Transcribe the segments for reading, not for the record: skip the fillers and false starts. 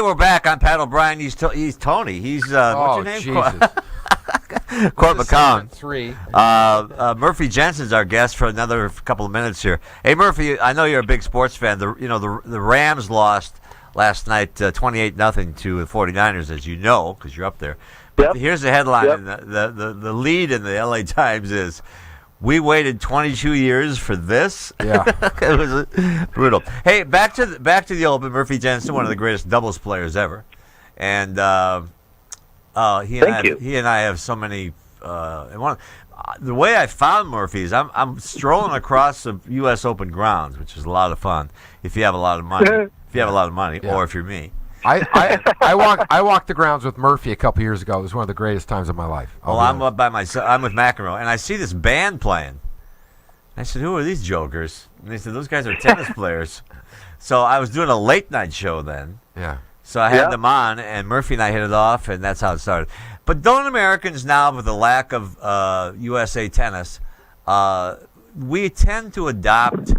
Hey, we're back. I'm Pat O'Brien. He's Tony. He's what's your name? Jesus. Court McCown. 3. Murphy Jensen's our guest for another couple of minutes here. Hey, Murphy, I know you're a big sports fan. The Rams lost last night 28-0 to the 49ers, as you know, because you're up there. But here's the headline. Yep. The lead in the L.A. Times is, "We waited 22 years for this." Yeah. It was brutal. Hey, back to the Open. Murphy Jensen, one of the greatest doubles players ever, and he and I have so many. The way I found Murphy is I'm strolling across the U.S. Open grounds, which is a lot of fun if you have a lot of money. Or if you're me. I walked the grounds with Murphy a couple years ago. It was one of the greatest times of my life. I'm up by myself. I'm with McEnroe, and I see this band playing. I said, "Who are these jokers?" And they said, "Those guys are tennis players." So I was doing a late night show then. Yeah. So I had them on, and Murphy and I hit it off, and that's how it started. But don't Americans now, with the lack of USA tennis, we tend to adopt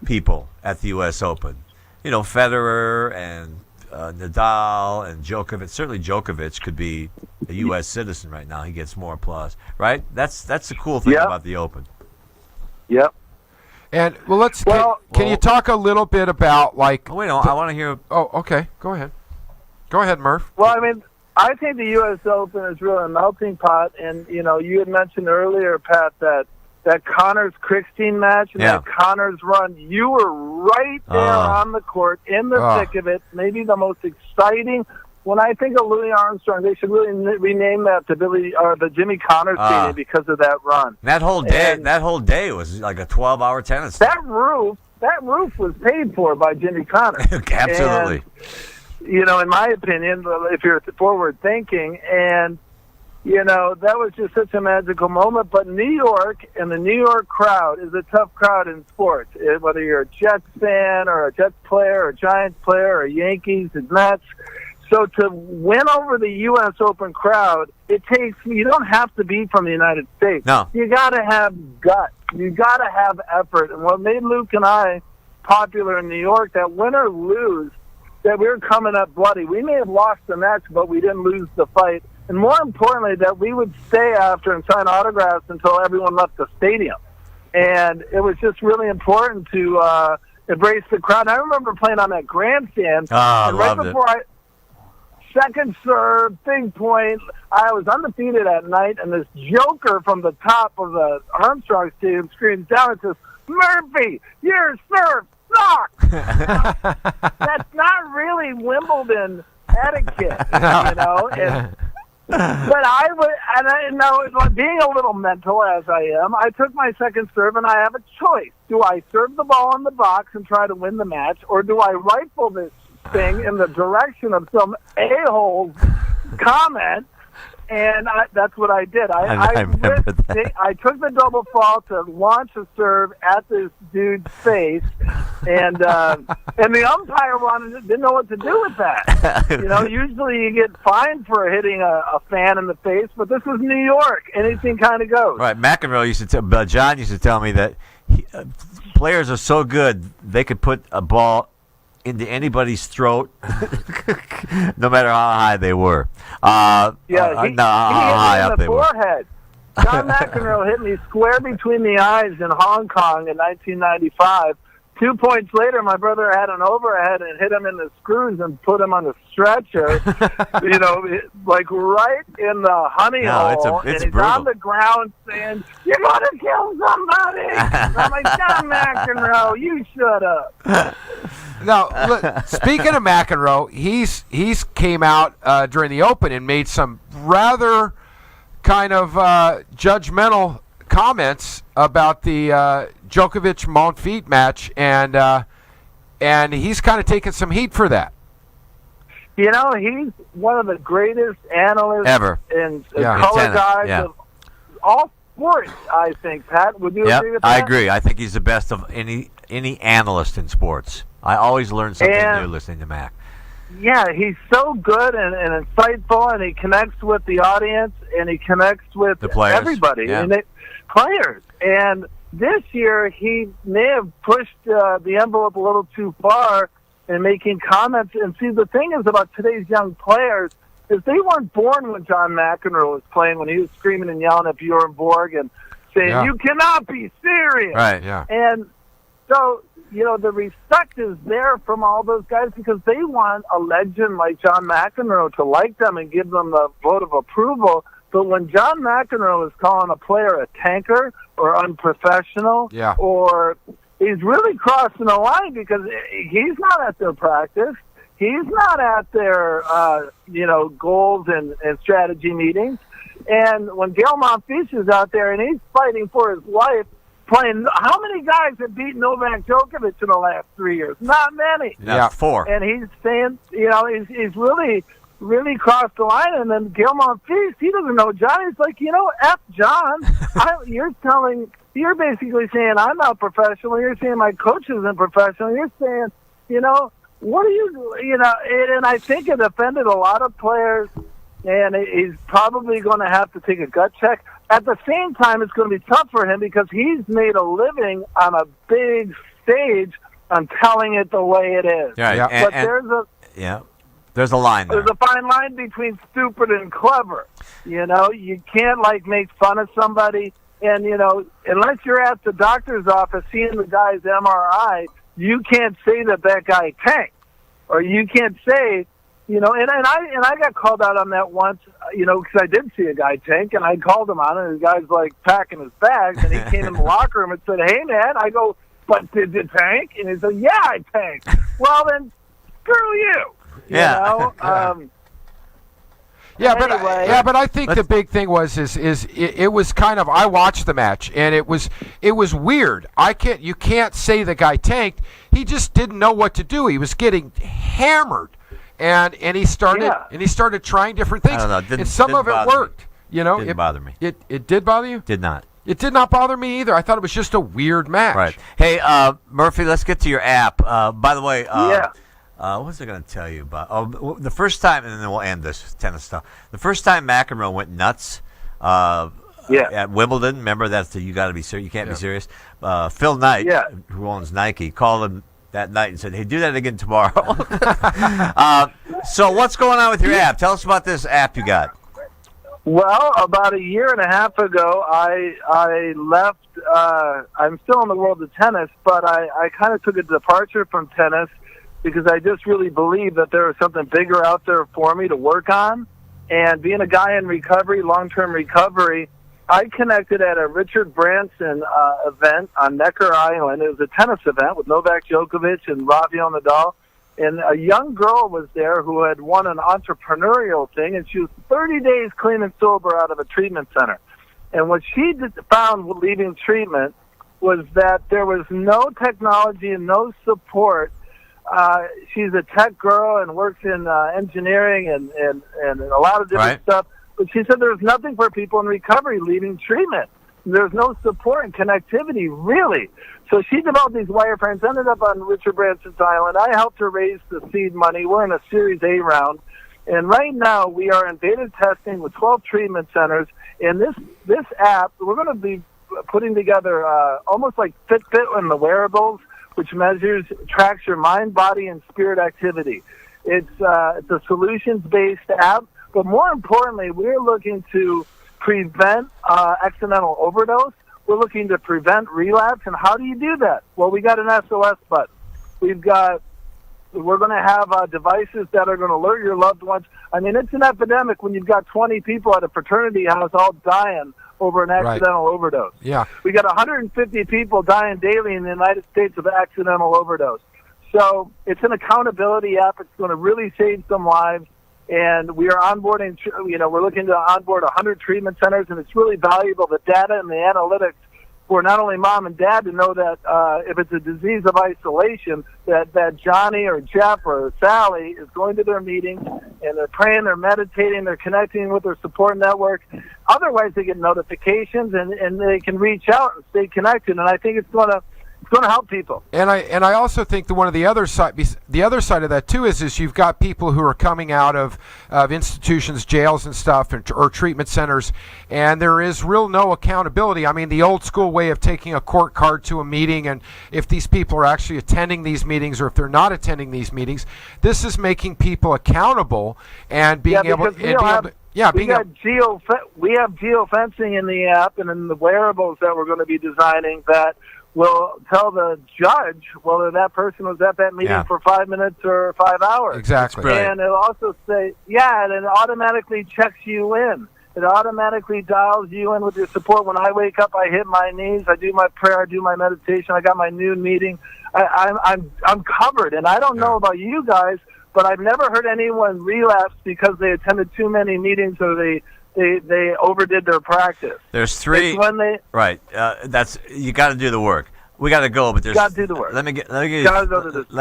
people at the U.S. Open. You know, Federer and Nadal and Djokovic. Certainly Djokovic could be a U.S. citizen right now. He gets more applause, right? That's the cool thing about the Open. Yep. And can you talk a little bit about like? Oh, wait, no, I want to hear. Oh, okay. Go ahead. Go ahead, Murph. Well, I mean, I think the U.S. Open is really a melting pot, and you had mentioned earlier, Pat, that Connors-Krickstein match and that Connors run. You were right there on the court, in the thick of it. Maybe the most exciting. When I think of Louis Armstrong, they should really rename that to the Jimmy Connors Stadium because of that run. That whole day was like a 12-hour tennis. That roof was paid for by Jimmy Connors. Absolutely. And, in my opinion, if you're forward thinking, and that was just such a magical moment. But New York and the New York crowd is a tough crowd in sports. Whether you're a Jets fan or a Jets player or a Giants player or Yankees and Mets. So to win over the U.S. Open crowd, you don't have to be from the United States. No. You got to have guts. You got to have effort. And what made Luke and I popular in New York, that win or lose, that we were coming up bloody. We may have lost the match, but we didn't lose the fight. And more importantly, that we would stay after and sign autographs until everyone left the stadium. And it was just really important to embrace the crowd. I remember playing on that grandstand. And right before second serve, big point, I was undefeated at night, and this joker from the top of the Armstrong Stadium screams down and says, "Murphy, your serve sucks." That's not really Wimbledon etiquette, But I would, being a little mental as I am, I took my second serve, and I have a choice. Do I serve the ball in the box and try to win the match, or do I rifle this thing in the direction of some a-hole's comment? And that's what I did. I remember that. I took the double fault to launch a serve at this dude's face, and the umpire didn't know what to do with that. Usually you get fined for hitting a fan in the face, but this was New York. Anything kind of goes. Right. McEnroe John used to tell me that players are so good they could put a ball into anybody's throat, no matter how high they were. How high up they forehead. were. John McEnroe hit me square between the eyes in Hong Kong in 1995. 2 points later, my brother had an overhead and hit him in the screws and put him on a stretcher, like right in the honey hole. It's and he's brutal. on the ground saying, "You're going to kill somebody." And I'm like, "John McEnroe, you shut up." Now, look, speaking of McEnroe, he's came out during the Open and made some rather kind of judgmental comments about the Djokovic Monfils match, and he's kind of taken some heat for that. He's one of the greatest analysts ever and color guys of all sports, I think. Pat, would you agree with that? I agree. I think he's the best of any analyst in sports. I always learn something new listening to Mac. Yeah, he's so good and insightful, and he connects with the audience, and he connects with the players. Everybody. Yeah. And players. And this year, he may have pushed the envelope a little too far and making comments. And see, the thing is about today's young players is they weren't born when John McEnroe was playing, when he was screaming and yelling at Bjorn Borg and saying, "You cannot be serious." Right. Yeah. And so, the respect is there from all those guys because they want a legend like John McEnroe to like them and give them the vote of approval. But when John McEnroe is calling a player a tanker or unprofessional, or he's really crossing the line because he's not at their practice. He's not at their, goals and strategy meetings. And when Gail Monfils is out there and he's fighting for his life, playing, how many guys have beaten Novak Djokovic in the last 3 years? Not many. Yeah, 4. And he's saying, he's really, really crossed the line. And then Gail Monfils, he doesn't know John. He's like, F John. You're basically saying I'm not professional. You're saying my coach isn't professional. You're saying, what are you, and I think it offended a lot of players, and he's probably going to have to take a gut check. At the same time, it's going to be tough for him because he's made a living on a big stage on telling it the way it is. Right. But there's a line there. There's a fine line between stupid and clever. You can't, make fun of somebody, and, unless you're at the doctor's office seeing the guy's MRI, you can't say that guy tanked. Or you can't say, and I got called out on that once, because I did see a guy tank, and I called him on it, and the guy's packing his bags, and he came in the locker room and said, "Hey man," I go, "But did you tank?" And he said, "Yeah, I tanked." Well then, screw you. But I think the big thing was it was kind of, I watched the match and it was weird. You can't say the guy tanked. He just didn't know what to do. He was getting hammered, and he started trying different things. I don't know. And some of it worked. Didn't bother me. It did bother you? Did not. It did not bother me either. I thought it was just a weird match. Right. Hey, Murphy, let's get to your app. By the way, what was I going to tell you about? Oh, the first time, and then we'll end this tennis stuff. The first time McEnroe went nuts at Wimbledon, remember that's you got to be serious. You can't be serious. Phil Knight, who owns Nike, called him that night and said, "Hey, do that again tomorrow." So what's going on with your app? Tell us about this app you got. Well, about a year and a half ago, I left. I'm still in the world of tennis, but I kind of took a departure from tennis because I just really believe that there was something bigger out there for me to work on. And being a guy in recovery, long-term recovery, I connected at a Richard Branson event on Necker Island. It was a tennis event with Novak Djokovic and Rafael Nadal. And a young girl was there who had won an entrepreneurial thing, and she was 30 days clean and sober out of a treatment center. And what she found leaving treatment was that there was no technology and no support. She's a tech girl and works in engineering and a lot of different stuff. But she said there's nothing for people in recovery leaving treatment. There's no support and connectivity, really. So she developed these wireframes, ended up on Richard Branson's island. I helped her raise the seed money. We're in a Series A round. And right now we are in beta testing with 12 treatment centers. And this app, we're going to be putting together almost like Fitbit and the wearables, which tracks your mind, body, and spirit activity. It's a solutions-based app. But more importantly, we're looking to prevent accidental overdose. We're looking to prevent relapse. And how do you do that? Well, we got an SOS button. We're going to have devices that are going to alert your loved ones. I mean, it's an epidemic when you've got 20 people at a fraternity house all dying over an accidental overdose. Yeah. We got 150 people dying daily in the United States of accidental overdose. So it's an accountability app. It's going to really save some lives. And we are onboarding, we're looking to onboard 100 treatment centers, and it's really valuable, the data and the analytics for not only mom and dad to know that if it's a disease of isolation, that Johnny or Jeff or Sally is going to their meetings and they're praying, they're meditating, they're connecting with their support network. Otherwise, they get notifications and they can reach out and stay connected. And I think it's going to It's going to help people. And I also think that one of the other side of that too is you've got people who are coming out of institutions, jails and stuff, or treatment centers, and there is no accountability. I mean, the old school way of taking a court card to a meeting, and if these people are actually attending these meetings or if they're not attending these meetings, this is making people accountable and being able. We have geofencing in the app and in the wearables that we're going to be designing that will tell the judge whether that person was at that meeting for 5 minutes or 5 hours. Exactly. And it'll also say, and it automatically checks you in. It automatically dials you in with your support. When I wake up, I hit my knees, I do my prayer, I do my meditation, I got my noon meeting. I'm covered. And I don't know about you guys, but I've never heard anyone relapse because they attended too many meetings or they overdid their practice. There's three. It's when they that's you got to do the work. We got to go, but there's. Got to do the work. Let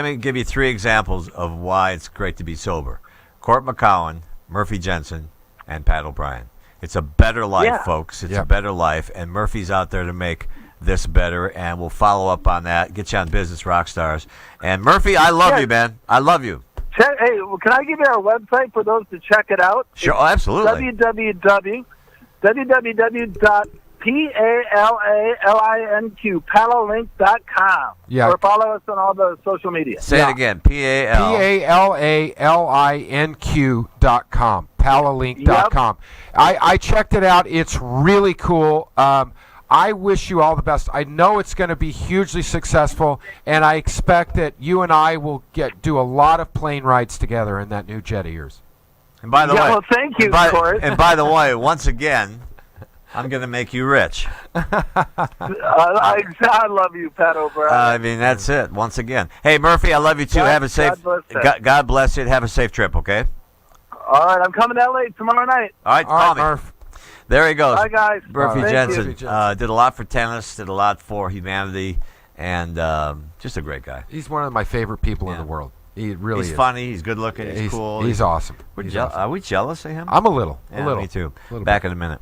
me give you 3 examples of why it's great to be sober. Court McCowan, Murphy Jensen, and Pat O'Brien. It's a better life, folks. It's a better life, and Murphy's out there to make this better, and we'll follow up on that. Get you on Business Rockstars. And Murphy, I love you, man. I love you. Hey, can I give you our website for those to check it out? Sure, absolutely. www.PALALINQ, Palolink.com. Yeah. Or follow us on all the social media. Say it again. PALALINQ.com. Palolink.com. I checked it out. It's really cool. I wish you all the best. I know it's going to be hugely successful, and I expect that you and I will do a lot of plane rides together in that new jet of yours. And by the way, well, thank you, Court. And by the way, once again, I'm going to make you rich. I love you, Pat O'Brien. I mean, that's it. Once again. Hey, Murphy, I love you too. Have a safe. God bless you. Have a safe trip. Okay. All right, I'm coming to LA tomorrow night. All right, call me. Murph. There he goes. Bye, guys. Murphy Jensen did a lot for tennis, did a lot for humanity, and just a great guy. He's one of my favorite people in the world. He really is. He's funny. He's good looking. He's cool. He's awesome. Are we jealous of him? I'm a little. Yeah, me too. Back in a minute.